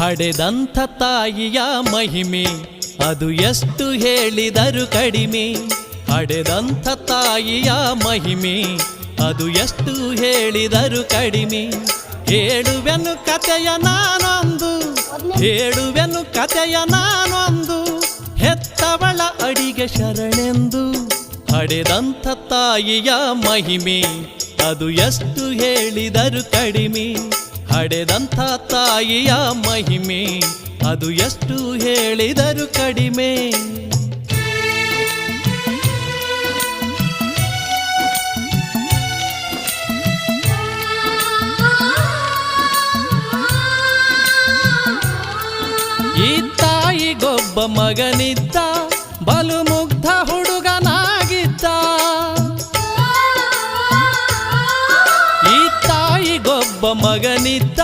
ಹಡೆದಂಥ ತಾಯಿಯ ಮಹಿಮೆ ಅದು ಎಷ್ಟು ಹೇಳಿದರು ಕಡಿಮೆ. ಹಡೆದಂಥ ತಾಯಿಯ ಮಹಿಮೆ ಅದು ಎಷ್ಟು ಹೇಳಿದರು ಕಡಿಮೆ. ಹೇಳುವೆನು ಕಥೆಯ ನಾನೊಂದು, ಹೇಳುವೆನು ಕಥೆಯ ನಾನೊಂದು, ಹೆತ್ತವಳ ಅಡಿಗೆ ಶರಣೆಂದು. ಹಡೆದಂಥ ತಾಯಿಯ ಮಹಿಮೆ ಅದು ಎಷ್ಟು ಹೇಳಿದರು ಕಡಿಮೆ. ಹಡೆದಂಥ ತಾಯಿಯ ಮಹಿಮೆ ಅದು ಎಷ್ಟು ಹೇಳಿದರು ಕಡಿಮೆ. ಈ ತಾಯಿಗೊಬ್ಬ ಮಗನಿದ್ದ, ಬಲು ಮುಗ್ಧ ಹುಡುಗನಾಗಿದ್ದ. ಈ ತಾಯಿಗೊಬ್ಬ ಮಗನಿದ್ದ,